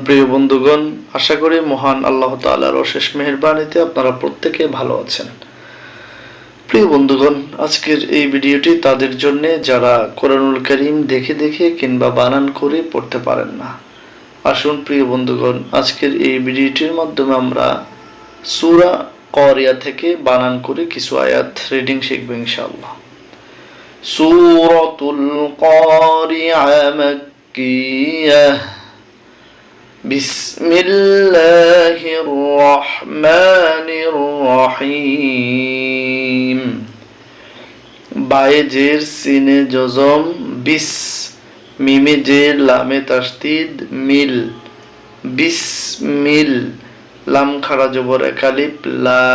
প্রিয় বন্ধুগণ, আশা করি মহান আল্লাহ তাআলার অশেষ মেহেরবানিতে আপনারা প্রত্যেকে ভালো আছেন। প্রিয় বন্ধুগণ, আজকের এই ভিডিওটি তাদের জন্য যারা কোরআনুল কারীম দেখে দেখে কিংবা বানান করে পড়তে পারেন না। আসুন প্রিয় বন্ধুগণ, আজকের এই ভিডিওটির মাধ্যমে আমরা সূরা কারিয়া থেকে বানান করে কিছু আয়াত রিডিং শিখব ইনশাআল্লাহ। সূরাতুল কারিয়া মাক্কিয়াহ। বিসমিল্লাহির রহমানির রহিম। বায়ে জের সিনে জজম বিস, মিমে জের লামে তাসদীদ মিল, বিসমিল। লাম খাড়া জবর এক আলিফ লা,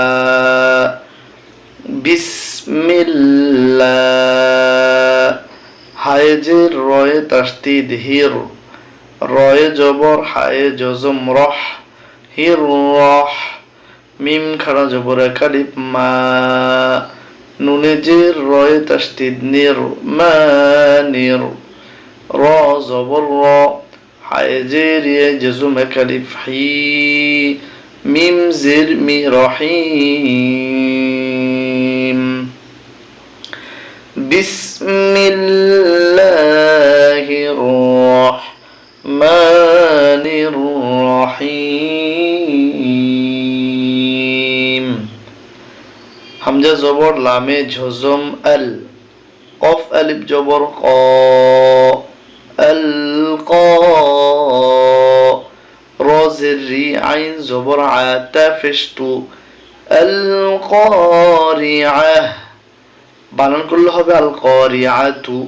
বিসমিল্লাহ। হায়ে জের রয়ে তাসদীদ হির, রয়ে জবর হায়ে জজম রহ, হির রহ। মিম খাড়া জবর এক আলিফ মা, নুনে জের রয়ে তাসদীদ নির, মানির। র জবর র, হায়ে জের ইয়ে জজম এক আলিফ হি, মিম জের মি রহিম। বিসমিল্লাহির রহমানির রহিম। হামজা জবর লামে ঝজম আল, কফ আলিফ জবর ক, আল ক। র জের রি আইন জবর আ, তা পেশ তু, আল কারিআহ। বানান করলে হবে আল কারিআতু,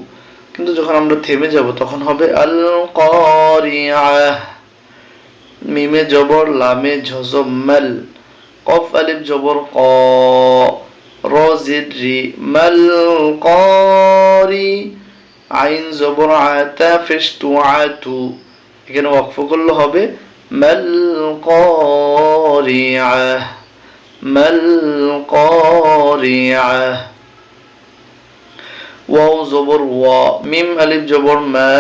কিন্তু যখন আমরা থেমে যাব তখন হবে আল কারিআহ। মিমে জবর লামে ঝজম মাল, কফ আলিফ জবর ক, র জের রি মাল কারি, আইন জবর আ, তা পেশ তু আতু। এখানে ওয়াকফ করলে হবে মাল কারিআহ, মাল কারিআহ। ওয়াও জবর ওয়া, মিম আলিফ জবর মা,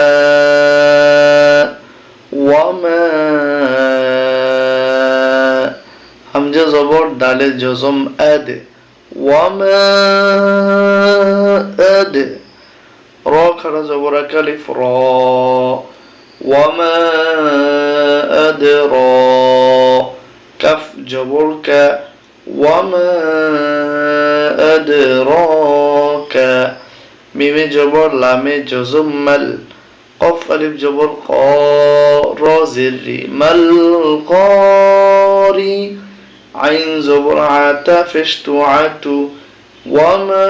ওয়ামা। হামজা জবর দালে জজম আদ, ওয়ামা আদ। র খাড়া জবর এক আলিফ র, ওয়ামা আদরা। কাফ জবর কা, ওয়ামা আদরাকা। মিমে জবর লামে জজম মাল, কফ আলিফ জবর ক, র জের রি মাল কারি, আইন জবর আ, তা পেশ তু আতু, ওয়ামা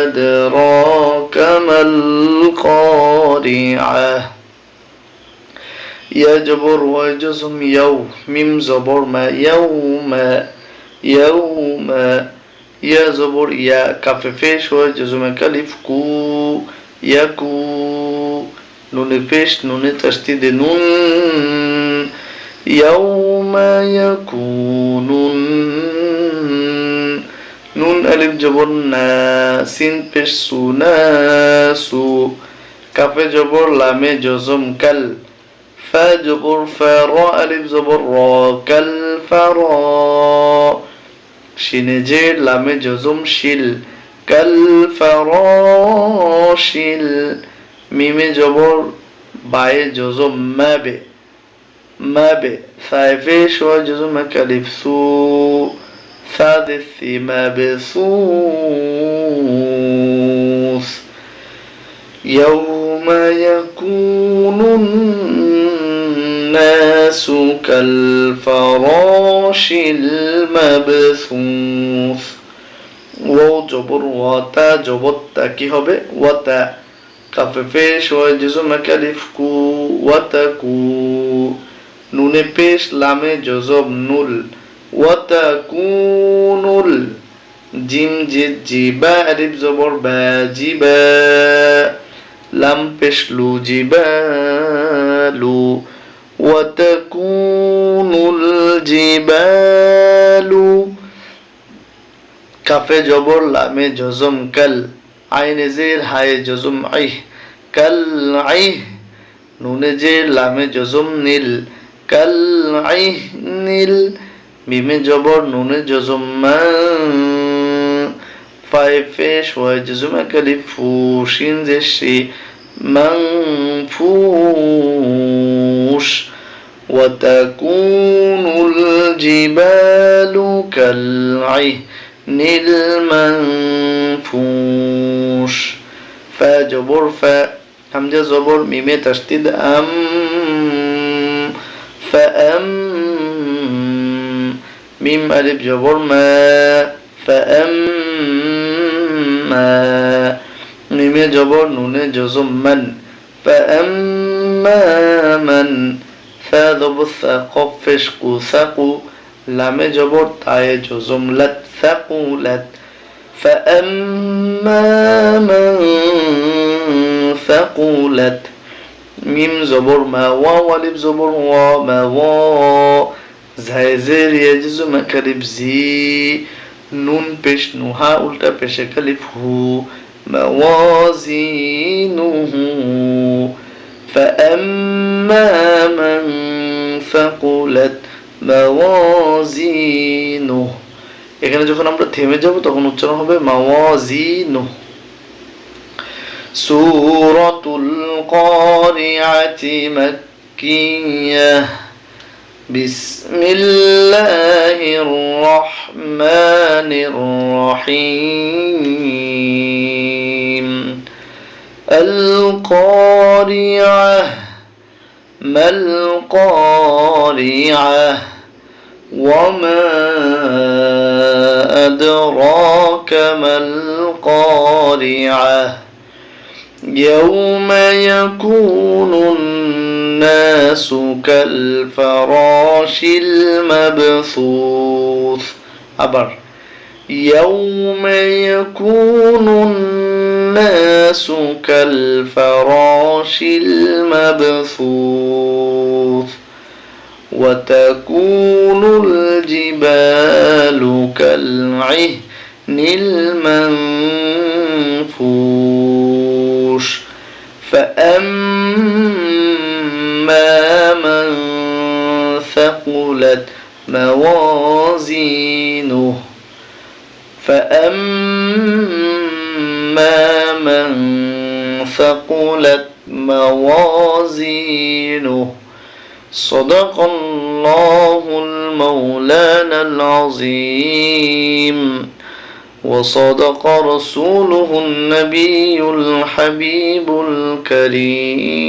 আদরাকা মাল কারিআহ। ইয়া জবর ওয়া জজম ইয়াও, মিম জবর মা ইয়াউমা, ইয়াউমা। ইয়া জবর ইয়া, কাফে পেশ হয়ে জজম এক আলিফ কু, ইয়াকু। নুনে পেশ নুনে তাসদীদ নুন, ইয়াউমা ইয়াকুনুন। নুন আলিফ জবর না, সিন পেশ সু, নাসু। কাফে জবর লামে জজম কাল, ফা জবর ফা, র আলিফ জবর র, কাল ফারা। শিনে জের লামে জজম শিল, কাল ফারাশিল। মিমে জবর বায়ে জজম মাবে, মাবে। ফায়ে পেশ ওয়া জজম এক আলিফ সু, সাদিসি মাবসুস। ইয়াউমা ইয়াকুনুন নাসু কাল ফারাশিল মাবসুস। ওয়াও জবর ওয়া, তা জবর তা কি হবে ওয়াতা। কাফে পেশ ওয়া জজম এক আলিফ কু, ওয়াতাকু। নুনে পেশ লামে জজম নুল, ওয়াতাকুনুল। জিম জেদ জিবা আলিফ জবর বা, জিবা। লাম পেশ লু, জিবালু, ওয়াতাকুনুল জিবালু। কাফে জবর লামে জজম কাল, আইনে জের হায়ে জজম আইহ, কাল আইহ। নুনে জের লামে জজম নীল কাল আইহনিল মিমে জবর নুনে জজম মা ফায়ে পেশ ওয়াই জজম একালিফ ফু শিন জেশি منفوش وتكون الجبال كالعهن المنفوش فا جبر فا همزة زبر ميمة تشديد أم فأم ميم ألف جبر ما فأما মিমে জবর নুনে জজম মান ফাআম্মা মান ফা জবর সা কফ পেশ কু সাকু লামে জবর তায়ে জজম লাত সাকুলাত ফাআম্মা মান সাকুলাত মিম জবর মা ওয়া ওয়ালিফ জবর ওয়া মা ওয়া জাইজের ইয়াজজু মাকারিব জি নুন পেশ নুহা উল্টা পেশে কালিফ হু موازينه فأما من ثقلت موازينه এখানে যখন আমরা থেমে যাব তখন উচ্চারণ হবে মাওয়াজিনু সূরাতুল কারিআতি মাক্কিয়াহ বিসমিল্লাহির রহমানির রহিম القارعة ما القارعة وما أدراك ما القارعة يوم يكون الناس كالفراش المبثوث أبر يوم يكون الناس كالفراش المبثوث وتكون الجبال كالعهن المنفوش فأما من ثقلت موازينه فأما من ثقلت موازينه صدق الله المولانا العظيم وصدق رسوله النبي الحبيب الكريم